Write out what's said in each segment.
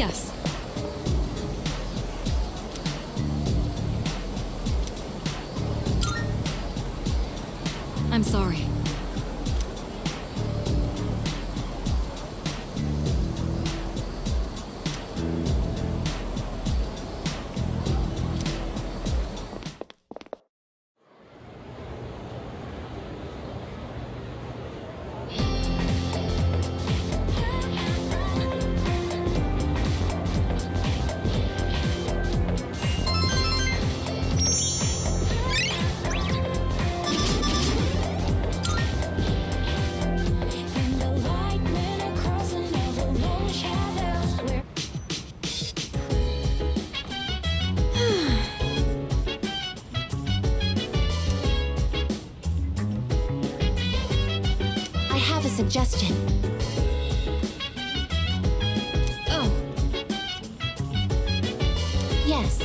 Yes. I'm sorry. Suggestion. Oh. Yes.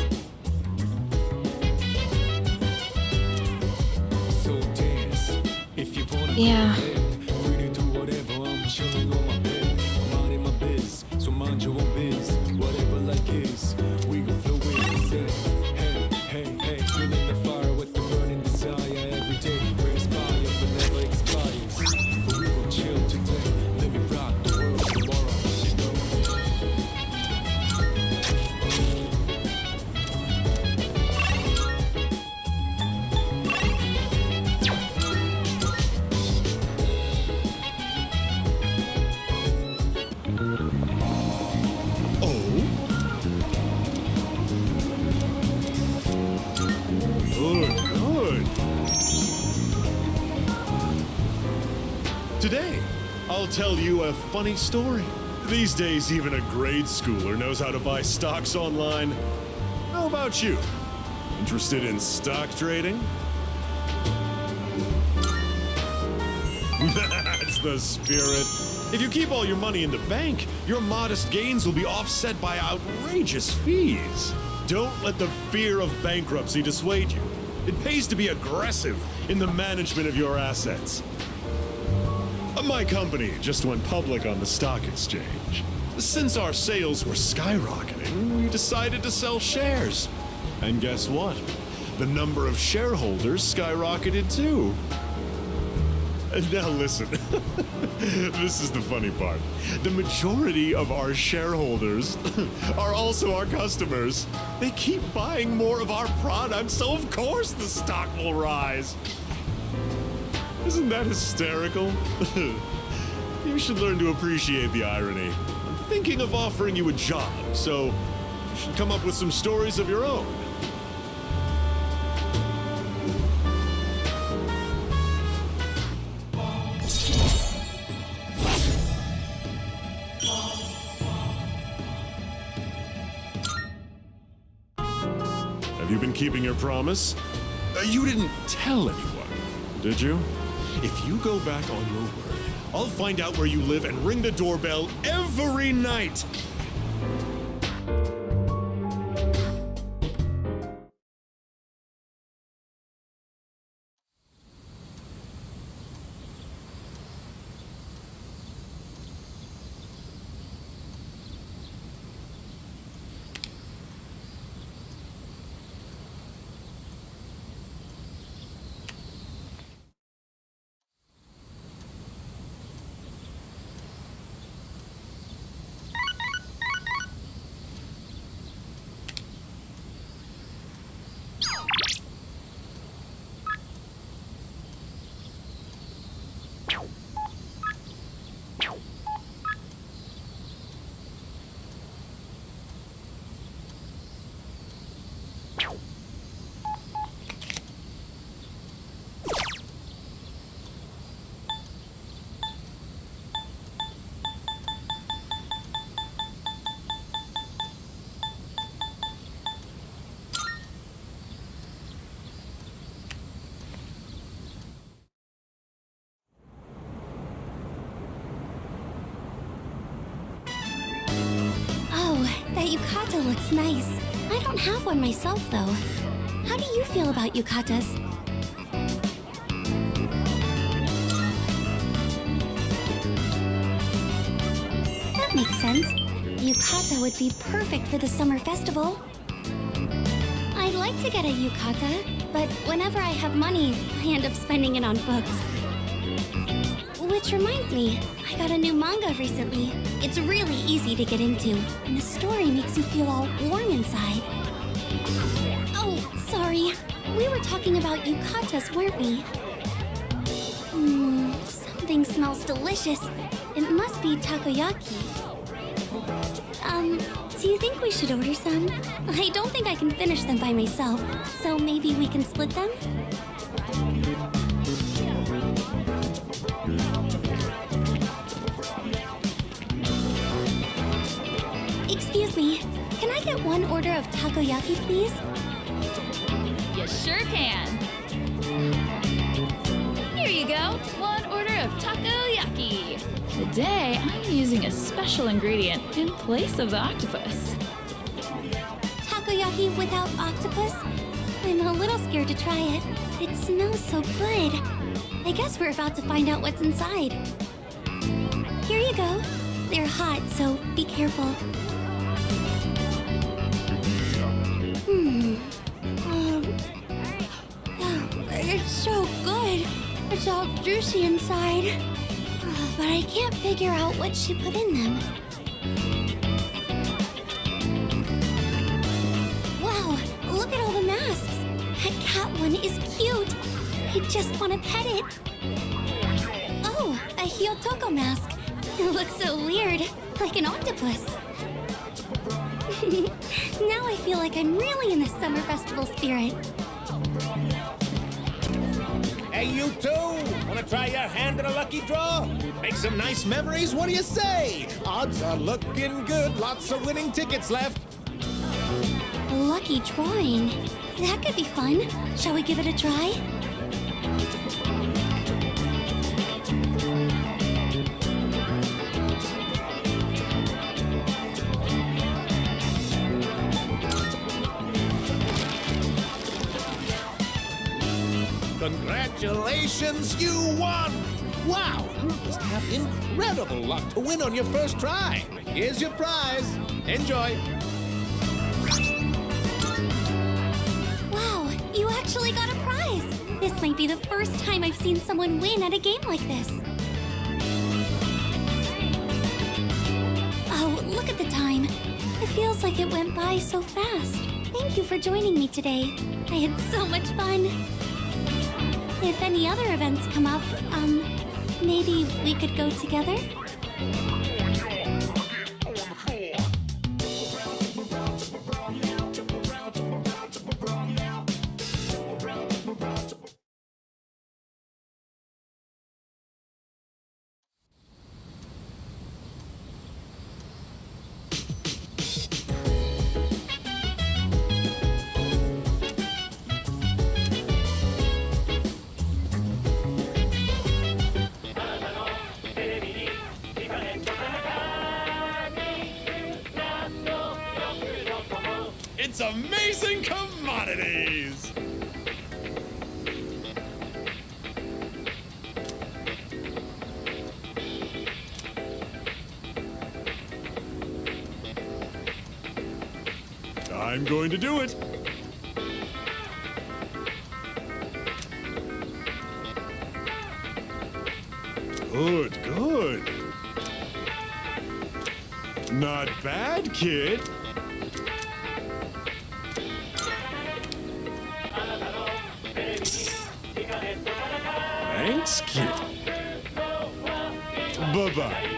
So dance if you wanna. Yeah. Free to do whatever. I'm chilling on my bed. I'm minding my biz, so mind your own biz. Whatever like is, we gon' flow in and say, hey, hey, hey, feeling the fire with the burning desire every day. We inspire but never expires. But we gon' chill today. Let me rock the world tomorrow. You know. Good. Today, I'll tell you a funny story. These days, even a grade schooler knows how to buy stocks online. How about you? Interested in stock trading? That's the spirit. If you keep all your money in the bank, your modest gains will be offset by outrageous fees. Don't let the fear of bankruptcy dissuade you. It pays to be aggressive in the management of your assets. My company just went public on the stock exchange. Since our sales were skyrocketing, we decided to sell shares. And guess what? The number of shareholders skyrocketed too. Now listen, this is the funny part. The majority of our shareholders are also our customers. They keep buying more of our products, so of course the stock will rise. Isn't that hysterical? You should learn to appreciate the irony. I'm thinking of offering you a job, so you should come up with some stories of your own. Have you been keeping your promise? You didn't tell anyone, did you? If you go back on your word, I'll find out where you live and ring the doorbell every night. That yukata looks nice. I don't have one myself, though. How do you feel about yukatas? That makes sense. yukata would be perfect for the summer festival. I'd like to get a yukata, but whenever I have money, I end up spending it on books. Which reminds me, I got a new manga recently. It's really easy to get into, and the story makes you feel all warm inside. Oh, sorry. We were talking about yukatas, weren't we? Something smells delicious. It must be takoyaki. Do you think we should order some? I don't think I can finish them by myself, so maybe we can split them? Excuse me, can I get one order of takoyaki, please? You sure can. Here you go, one order of takoyaki. Today, I'm using a special ingredient in place of the octopus. Takoyaki without octopus? I'm a little scared to try it. It smells so good. I guess we're about to find out what's inside. Here you go. They're hot, so be careful. It's so good. It's all juicy inside. But I can't figure out what she put in them. Wow, look at all the masks. That cat one is cute. I just want to pet it. Oh, a Hyotoko mask. It looks so weird, like an octopus. Now I feel like I'm really in the summer festival spirit. Hey, you two! Wanna try your hand at a lucky draw? Make some nice memories? What do you say? Odds are looking good. Lots of winning tickets left. A lucky drawing. That could be fun. Shall we give it a try? Congratulations, you won! Wow, you must have incredible luck to win on your first try. Here's your prize. Enjoy. Wow, you actually got a prize! This might be the first time I've seen someone win at a game like this. Oh, look at the time. It feels like it went by so fast. Thank you for joining me today. I had so much fun. If any other events come up, maybe we could go together? It's amazing commodities! I'm going to do it. Good, good. Not bad, kid. Thanks, kid. Bye-bye.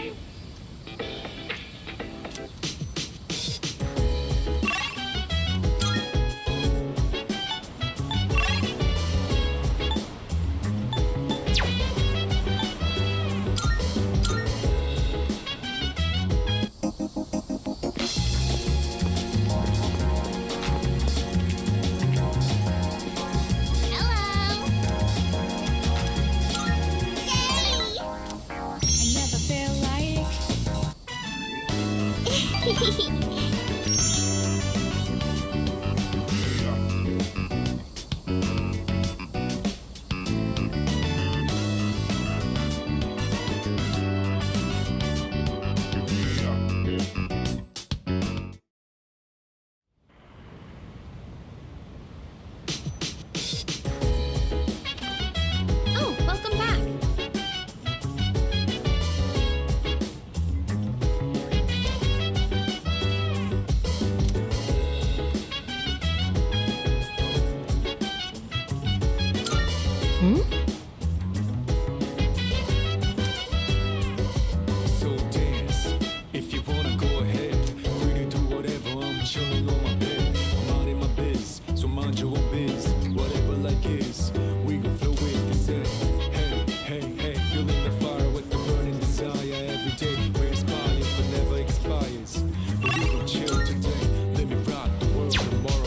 So dance, if you wanna go ahead. Free to do whatever, I'm chilling on my bed. I'm minding my biz, so mind your own biz. Whatever like is, we gon' flow with this head. Hey, hey, hey, feeling the fire with the burning desire every day. We're inspired, but never expires. But we gon' chill today, let me rock the world tomorrow.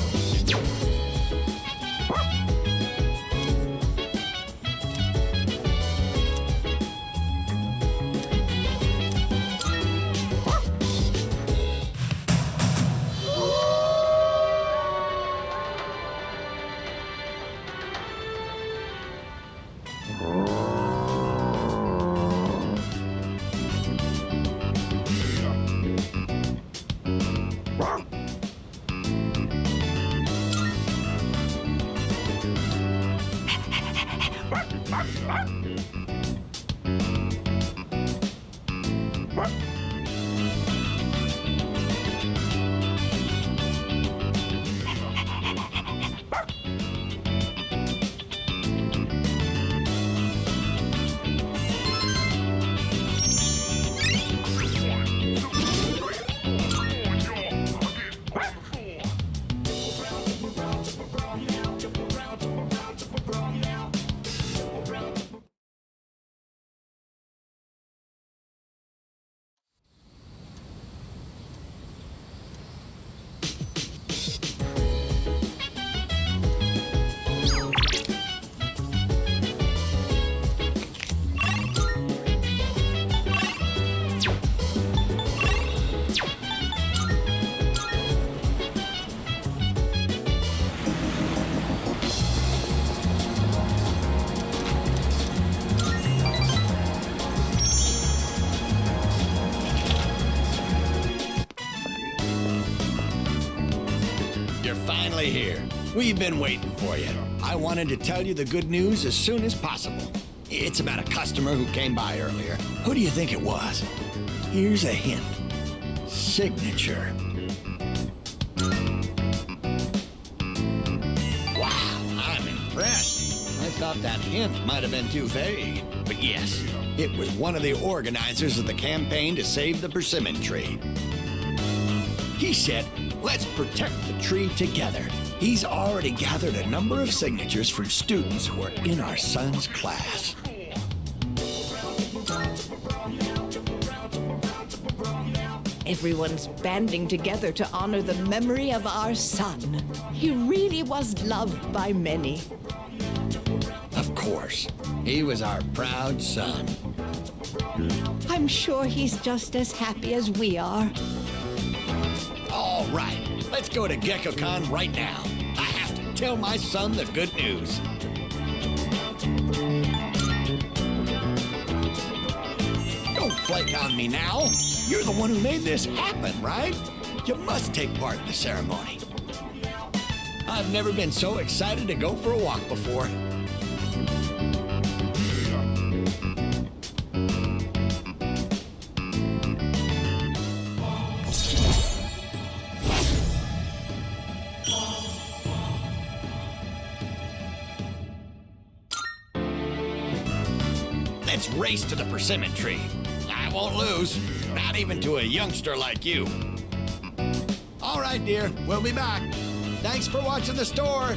You're finally here. We've been waiting for you. I wanted to tell you the good news as soon as possible. It's about a customer who came by earlier. Who do you think it was? Here's a hint. Signature. Wow, I'm impressed. I thought that hint might have been too vague. But yes, it was one of the organizers of the campaign to save the persimmon tree. He said, let's protect the tree together. He's already gathered a number of signatures from students who are in our son's class. Everyone's banding together to honor the memory of our son. He really was loved by many. Of course, he was our proud son. I'm sure he's just as happy as we are. All right, let's go to GeckoCon right now. I have to tell my son the good news. Don't flake on me now. You're the one who made this happen, right? You must take part in the ceremony. I've never been so excited to go for a walk before. Let's race to the persimmon tree. I won't lose, not even to a youngster like you. All right, dear, we'll be back. Thanks for watching the store.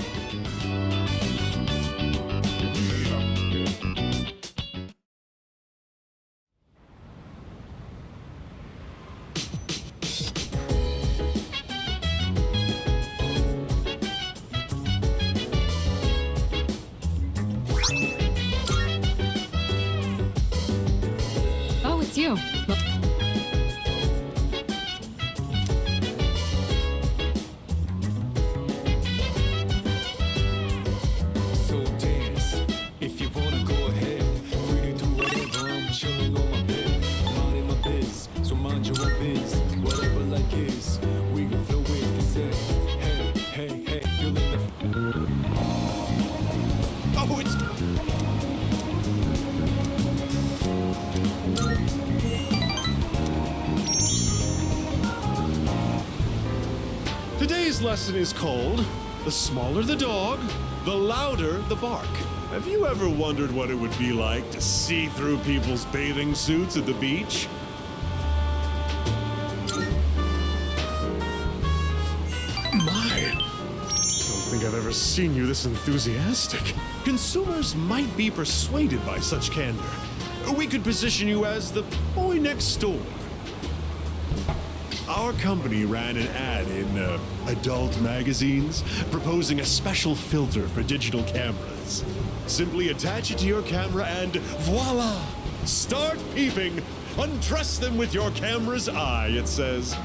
Oh, it's you. So dance, if you wanna go ahead. Free to do whatever, I'm chilling on my bed. I'm minding my biz, so mind your own biz. Whatever like is, we gon' flow with this head. Hey, hey, hey, feeling the... Oh, it's... Today's lesson is called The Smaller the Dog, the Louder the Bark. Have you ever wondered what it would be like to see through people's bathing suits at the beach? My, don't think I've ever seen you this enthusiastic. Consumers might be persuaded by such candor. We could position you as the boy next door. Our company ran an ad in adult magazines proposing a special filter for digital cameras. Simply attach it to your camera and voila! Start peeping! Undress them with your camera's eye, it says.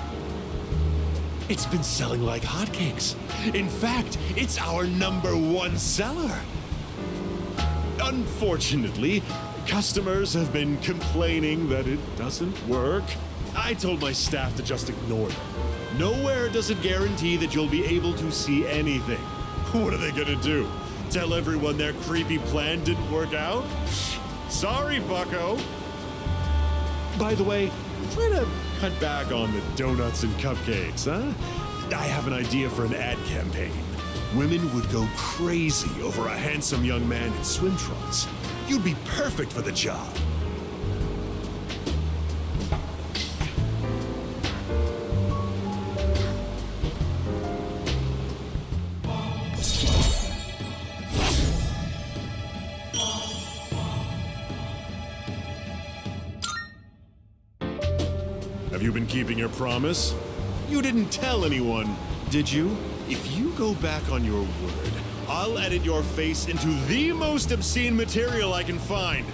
It's been selling like hotcakes. In fact, it's our #1 seller. Unfortunately, customers have been complaining that it doesn't work. I told my staff to just ignore them. Nowhere does it guarantee that you'll be able to see anything. What are they gonna do? Tell everyone their creepy plan didn't work out? Sorry, bucko. By the way, try to cut back on the donuts and cupcakes, huh? I have an idea for an ad campaign. Women would go crazy over a handsome young man in swim trunks. You'd be perfect for the job. Have you been keeping your promise? You didn't tell anyone, did you? If you go back on your word, I'll edit your face into the most obscene material I can find.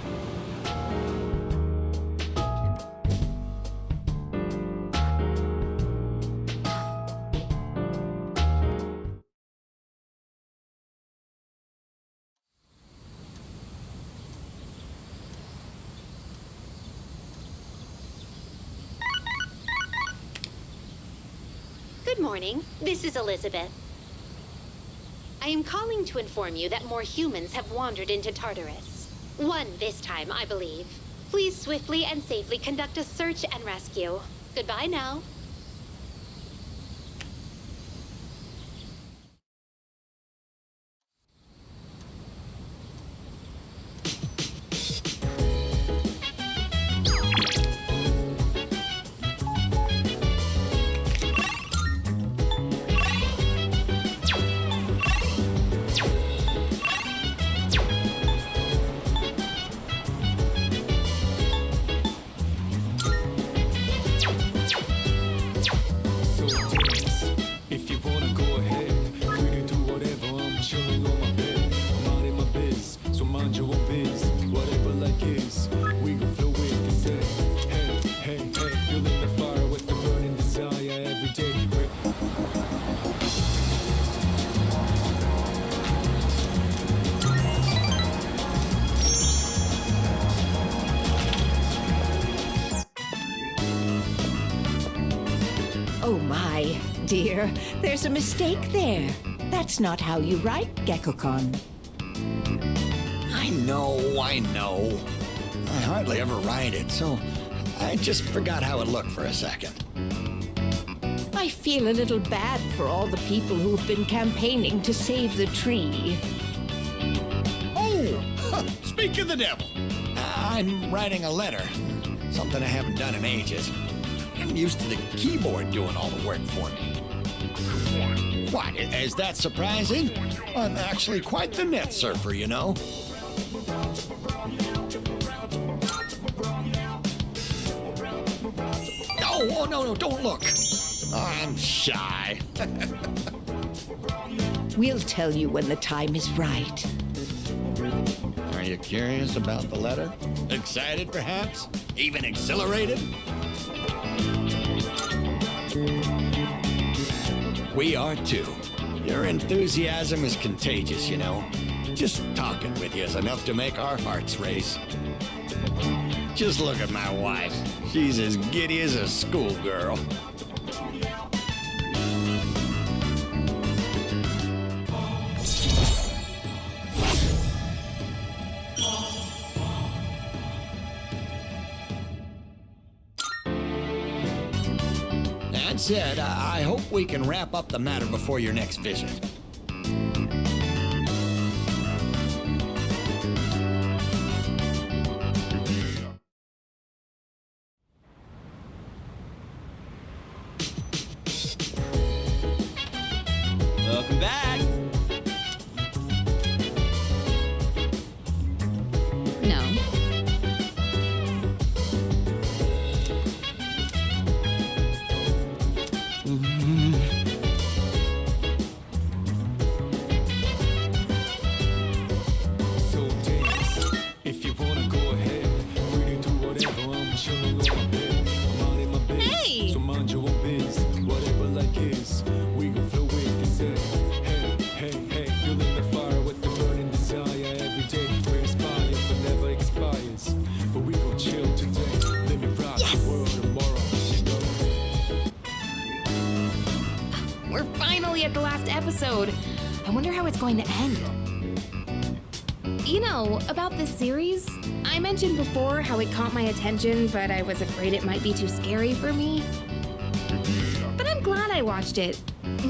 Good morning. This is Elizabeth. I am calling to inform you that more humans have wandered into Tartarus. One this time, I believe. Please swiftly and safely conduct a search and rescue. Goodbye now. Oh my, dear, there's a mistake there. That's not how you write Gekko-con. I know. I hardly ever write it, so I just forgot how it looked for a second. I feel a little bad for all the people who've been campaigning to save the tree. Oh, speak of the devil. I'm writing a letter. Something I haven't done in ages. I'm used to the keyboard doing all the work for me. What, is that surprising? I'm actually quite the net surfer, you know. Oh, no, don't look. Oh, I'm shy. We'll tell you when the time is right. Are you curious about the letter? Excited, perhaps? Even exhilarated? We are too. Your enthusiasm is contagious, you know. Just talking with you is enough to make our hearts race. Just look at my wife. She's as giddy as a schoolgirl. That said, I hope we can wrap up the matter before your next visit. No. So dance. If you wanna go ahead, free to do whatever. I'm chilling on my bed. I'm minding my biz. Hey! So mind your own biz. Whatever like is, we gon' flow with the set. Hey, hey, hey, feeling the fire with the burning desire every day. We inspire, but never expires. But we gon' chill today. Let me rock the world tomorrow. You know? We're finally at the last episode. I wonder how it's going to end. You know, about this series, I mentioned before how it caught my attention, but I was afraid it might be too scary for me. But I'm glad I watched it.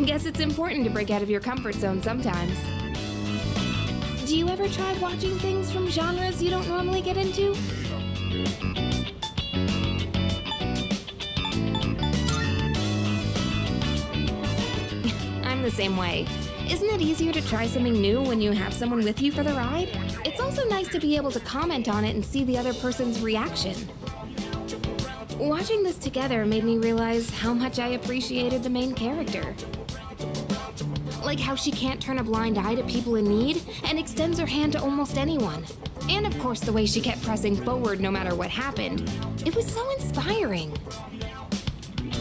Guess it's important to break out of your comfort zone sometimes. Do you ever try watching things from genres you don't normally get into? I'm the same way. Isn't it easier to try something new when you have someone with you for the ride? It's also nice to be able to comment on it and see the other person's reaction. Watching this together made me realize how much I appreciated the main character. Like how she can't turn a blind eye to people in need and extends her hand to almost anyone. And of course the way she kept pressing forward no matter what happened. It was so inspiring.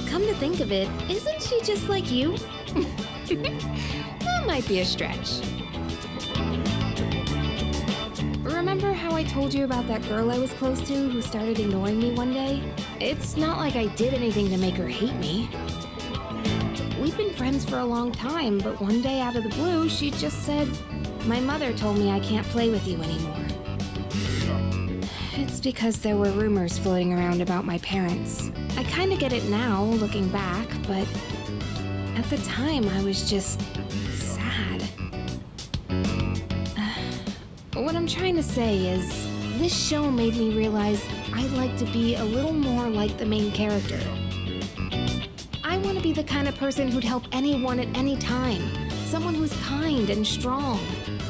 Come to think of it, isn't she just like you? That might be a stretch. Remember how I told you about that girl I was close to who started ignoring me one day? It's not like I did anything to make her hate me. We'd been friends for a long time, but one day out of the blue, she just said, "My mother told me I can't play with you anymore." It's because there were rumors floating around about my parents. I kinda get it now, looking back, but at the time I was just sad. What I'm trying to say is, this show made me realize I'd like to be a little more like the main character. I want to be the kind of person who'd help anyone at any time. Someone who's kind and strong.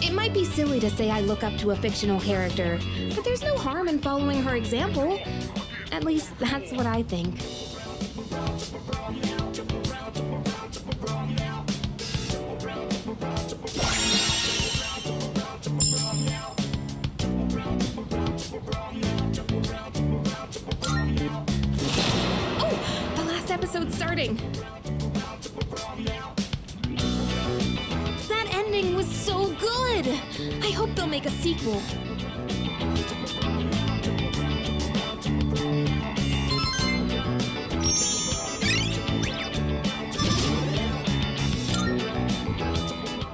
It might be silly to say I look up to a fictional character, but there's no harm in following her example. At least that's what I think. Episode starting. That ending was so good. I hope they'll make a sequel.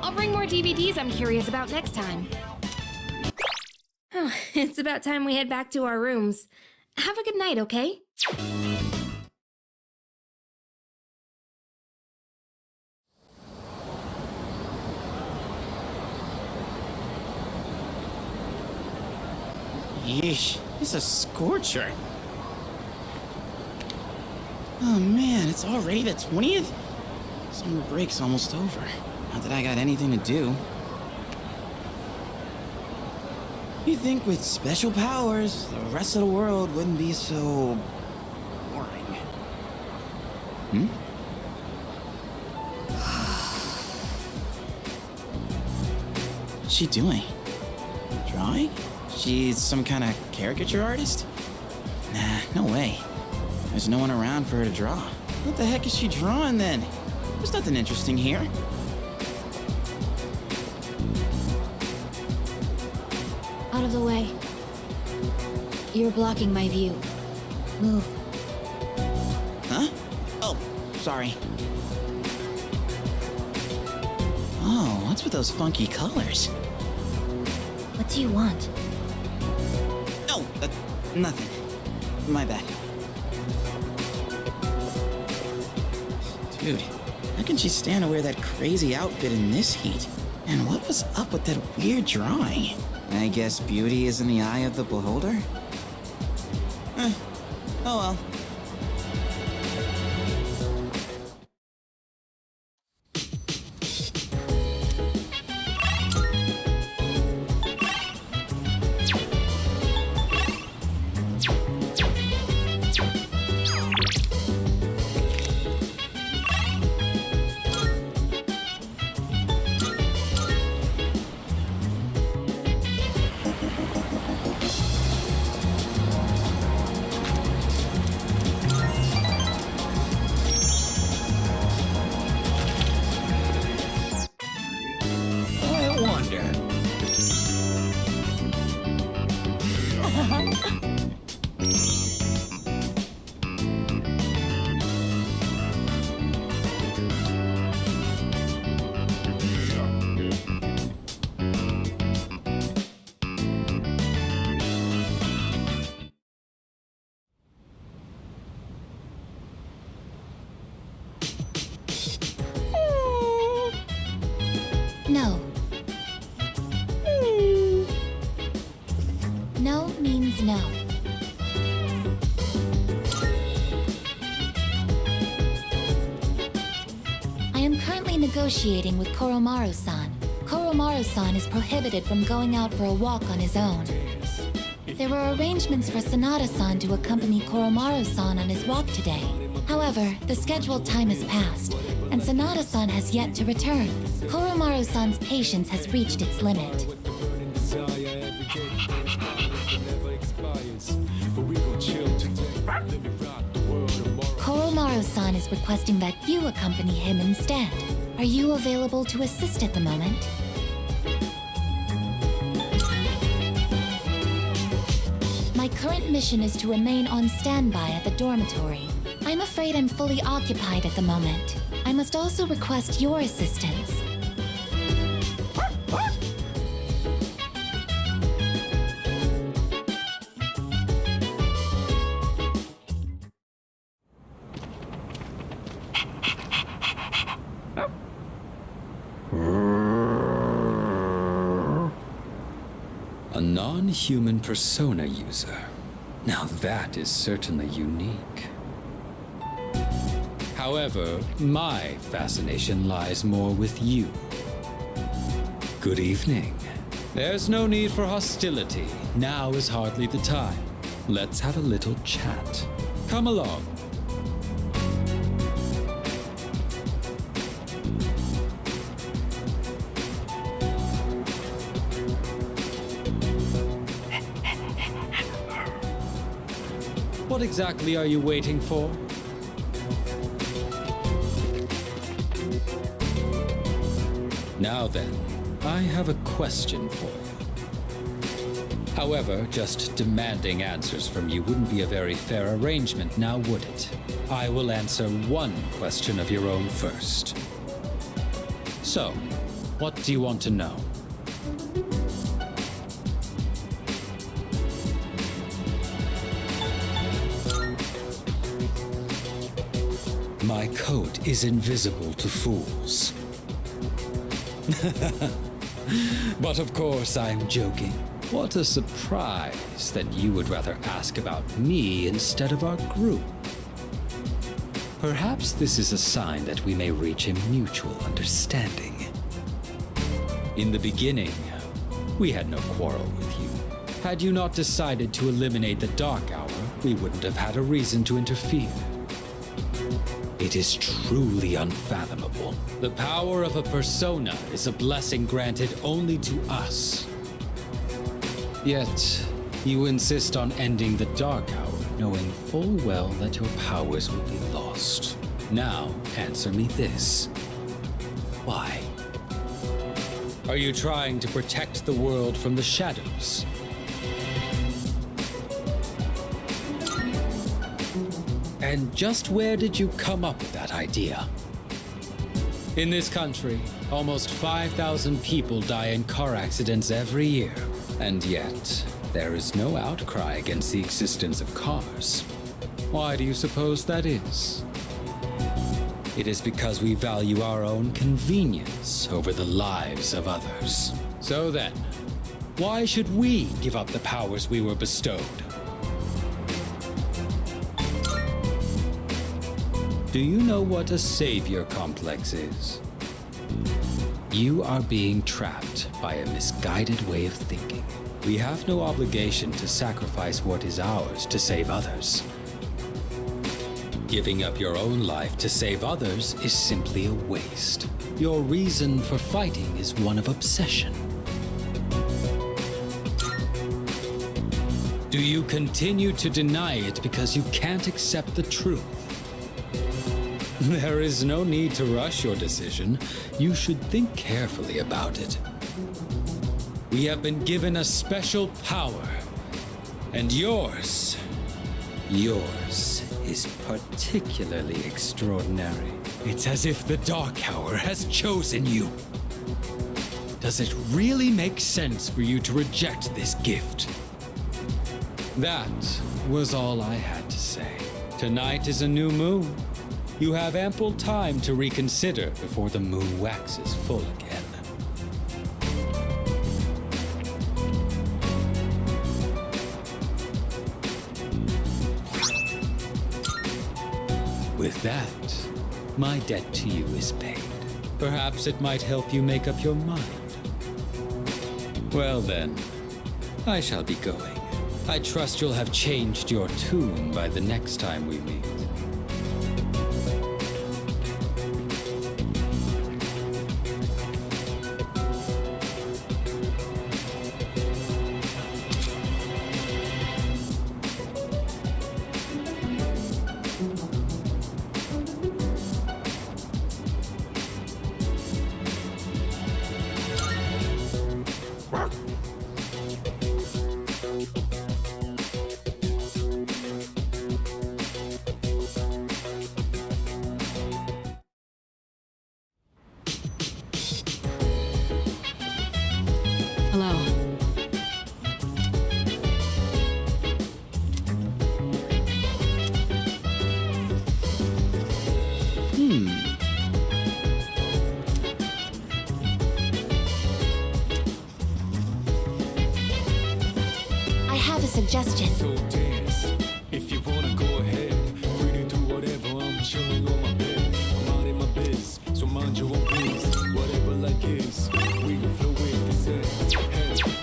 I'll bring more DVDs I'm curious about next time. Oh, it's about time we head back to our rooms. Have a good night, okay? Yeesh, it's a scorcher. Oh man, it's already the 20th? Summer break's almost over. Not that I got anything to do. You'd think with special powers, the rest of the world wouldn't be so boring. What's she doing? Drawing? She's some kind of caricature artist? Nah, no way. There's no one around for her to draw. What the heck is she drawing then? There's nothing interesting here. Out of the way. You're blocking my view. Move. Huh? Oh, sorry. Oh, what's with those funky colors? What do you want? No, nothing. My bad. Dude, how can she stand to wear that crazy outfit in this heat? And what was up with that weird drawing? I guess beauty is in the eye of the beholder? Oh well. No means no. I am currently negotiating with Koromaru-san. Koromaru-san is prohibited from going out for a walk on his own. There were arrangements for Sanada-san to accompany Koromaru-san on his walk today. However, the scheduled time has passed, and Sanada-san has yet to return. Koromaru-san's patience has reached its limit. Koromaru-san is requesting that you accompany him instead. Are you available to assist at the moment? My current mission is to remain on standby at the dormitory. I'm afraid I'm fully occupied at the moment. I must also request your assistance. A non-human persona user. Now that is certainly unique. However, my fascination lies more with you. Good evening. There's no need for hostility. Now is hardly the time. Let's have a little chat. Come along. What exactly are you waiting for? Now then, I have a question for you. However, just demanding answers from you wouldn't be a very fair arrangement, now would it? I will answer one question of your own first. So, what do you want to know? My coat is invisible to fools. But of course, I'm joking. What a surprise that you would rather ask about me instead of our group. Perhaps this is a sign that we may reach a mutual understanding. In the beginning, we had no quarrel with you. Had you not decided to eliminate the Dark Hour, we wouldn't have had a reason to interfere. It is truly unfathomable. The power of a persona is a blessing granted only to us. Yet, you insist on ending the Dark Hour, knowing full well that your powers will be lost. Now, answer me this. Why? Are you trying to protect the world from the shadows? And just where did you come up with that idea? In this country, almost 5,000 people die in car accidents every year. And yet, there is no outcry against the existence of cars. Why do you suppose that is? It is because we value our own convenience over the lives of others. So then, why should we give up the powers we were bestowed? Do you know what a savior complex is? You are being trapped by a misguided way of thinking. We have no obligation to sacrifice what is ours to save others. Giving up your own life to save others is simply a waste. Your reason for fighting is one of obsession. Do you continue to deny it because you can't accept the truth? There is no need to rush your decision. You should think carefully about it. We have been given a special power, and yours is particularly extraordinary. It's as if the Dark Hour has chosen you. Does it really make sense for you to reject this gift? That was all I had to say. Tonight is a new moon. You have ample time to reconsider before the moon waxes full again. With that, my debt to you is paid. Perhaps it might help you make up your mind. Well then, I shall be going. I trust you'll have changed your tune by the next time we meet. Hello. I have a suggestion. So dance, if you wanna go ahead. Free to do whatever, I'm chilling on my bed. I'm out in my biz, so mind your own biz. Whatever like is, we gon' flow with the set.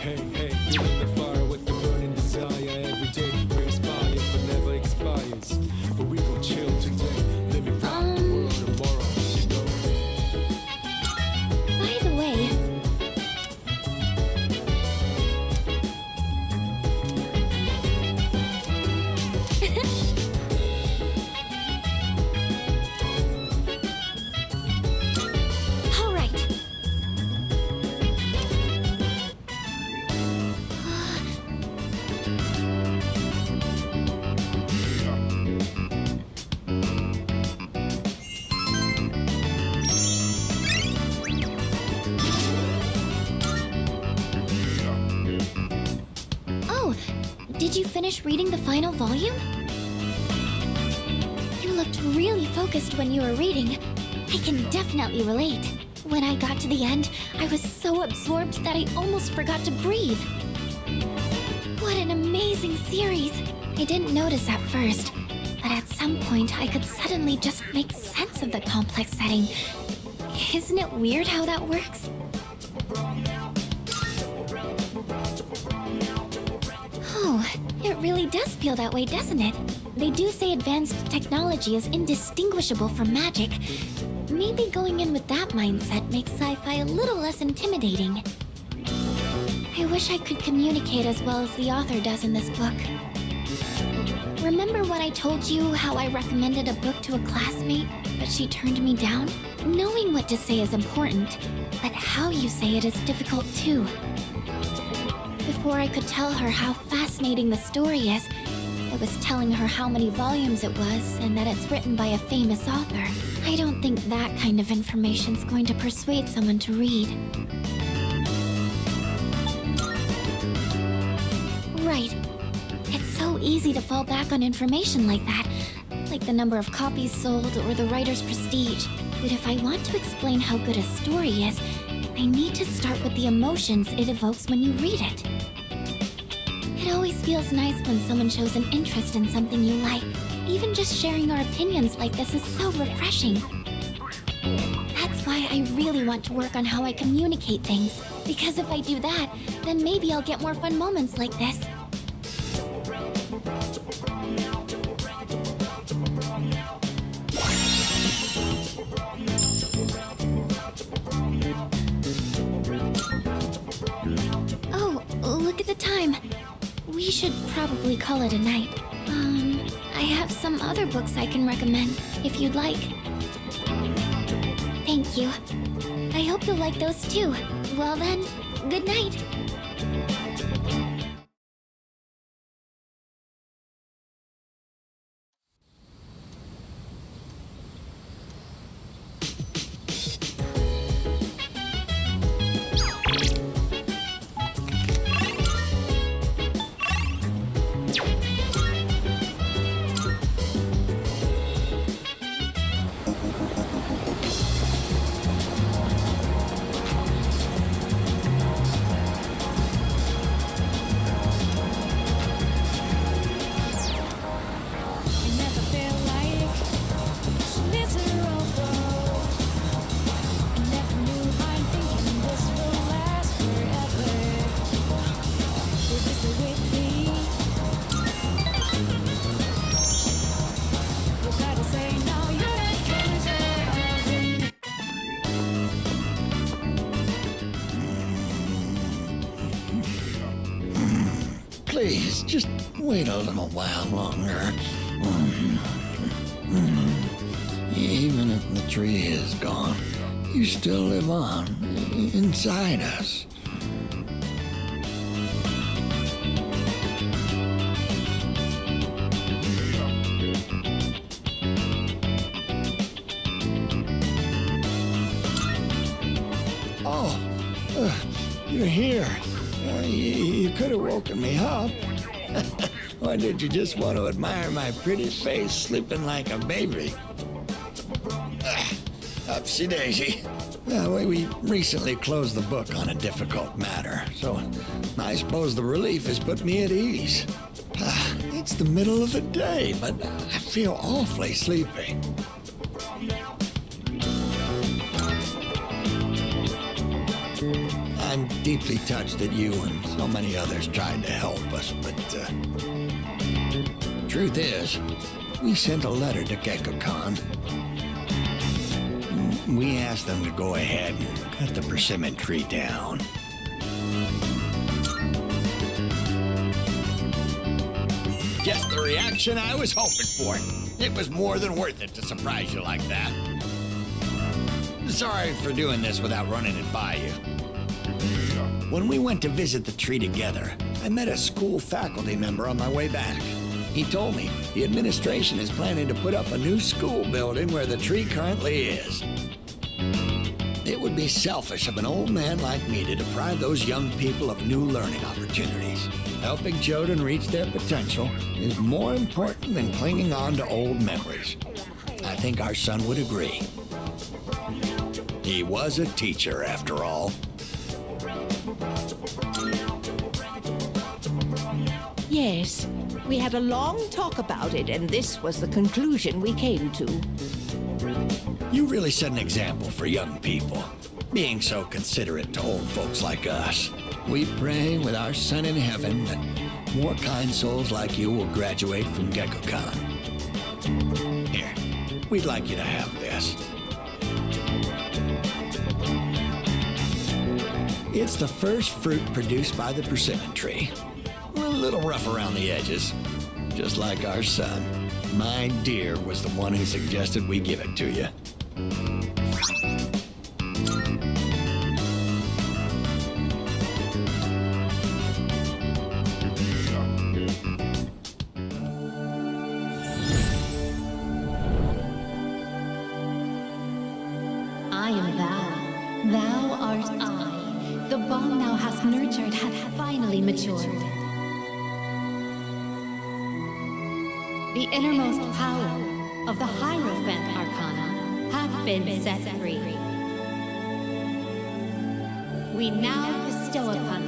Hey, hey, hey, feeling the fire with the burning desire. Every day we inspire, but never expires. But we gon' chill today, let me rock the world tomorrow, you know. By the way, all right. Oh, did you finish reading the final volume? You looked really focused when you were reading. I can definitely relate. When I got to the end, I was so absorbed that I almost forgot to breathe. What an amazing series! I didn't notice at first, but at some point I could suddenly just make sense of the complex setting. Isn't it weird how that works? Oh, it really does feel that way, doesn't it? They do say advanced technology is indistinguishable from magic. Maybe going in with that mindset makes sci-fi a little less intimidating. I wish I could communicate as well as the author does in this book. Remember when I told you how I recommended a book to a classmate, but she turned me down? Knowing what to say is important, but how you say it is difficult too. Before I could tell her how fascinating the story is, I was telling her how many volumes it was and that it's written by a famous author. I don't think that kind of information's going to persuade someone to read. Right. It's so easy to fall back on information like that, like the number of copies sold or the writer's prestige. But if I want to explain how good a story is, I need to start with the emotions it evokes when you read it. It always feels nice when someone shows an interest in something you like. Even just sharing our opinions like this is so refreshing. That's why I really want to work on how I communicate things. Because if I do that, then maybe I'll get more fun moments like this. Oh, look at the time. We should probably call it a night. I have some other books I can recommend, if you'd like. Thank you. I hope you'll like those too. Well then, good night. Please, just wait a little while longer. Even if the tree is gone, you still live on inside us. You're here. You could have woken me up. Or did you just want to admire my pretty face sleeping like a baby? Upsy daisy. We recently closed the book on a difficult matter, so I suppose the relief has put me at ease. It's the middle of the day, but I feel awfully sleepy. I'm deeply touched that you and so many others tried to help us, but truth is, we sent a letter to GeckoCon. We asked them to go ahead and cut the persimmon tree down. Just the reaction I was hoping for. It was more than worth it to surprise you like that. Sorry for doing this without running it by you. When we went to visit the tree together, I met a school faculty member on my way back. He told me the administration is planning to put up a new school building where the tree currently is. It would be selfish of an old man like me to deprive those young people of new learning opportunities. Helping children reach their potential is more important than clinging on to old memories. I think our son would agree. He was a teacher, after all. Yes, we had a long talk about it, and this was the conclusion we came to. You really set an example for young people, being so considerate to old folks like us. We pray with our son in heaven that more kind souls like you will graduate from GeckoCon. Here, we'd like you to have this. It's the first fruit produced by the persimmon tree. A little rough around the edges, just like our son. My dear was the one who suggested we give it to you. I am thou. Thou art I. The bond thou hast nurtured hath finally matured. The innermost power of the Hierophant Arcana hath been set free. We now bestow upon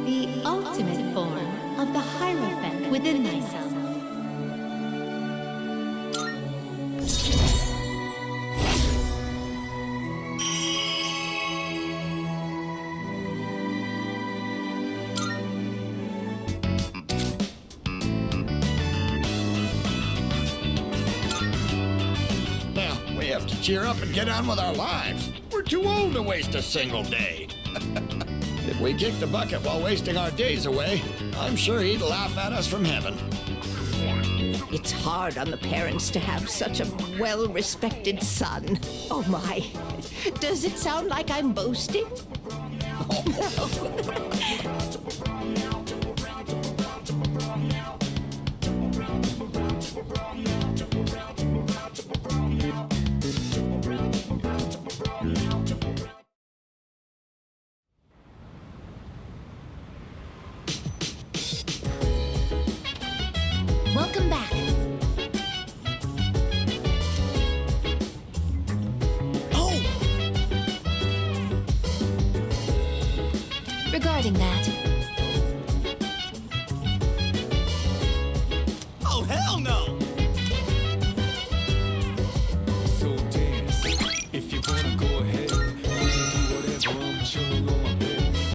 thee the ultimate form of the Hierophant within thyself. Cheer up and get on with our lives. We're too old to waste a single day. If we kick the bucket while wasting our days away, I'm sure he'd laugh at us from heaven. It's hard on the parents to have such a well-respected son. Oh my, does it sound like I'm boasting? Welcome back. Oh! Regarding that,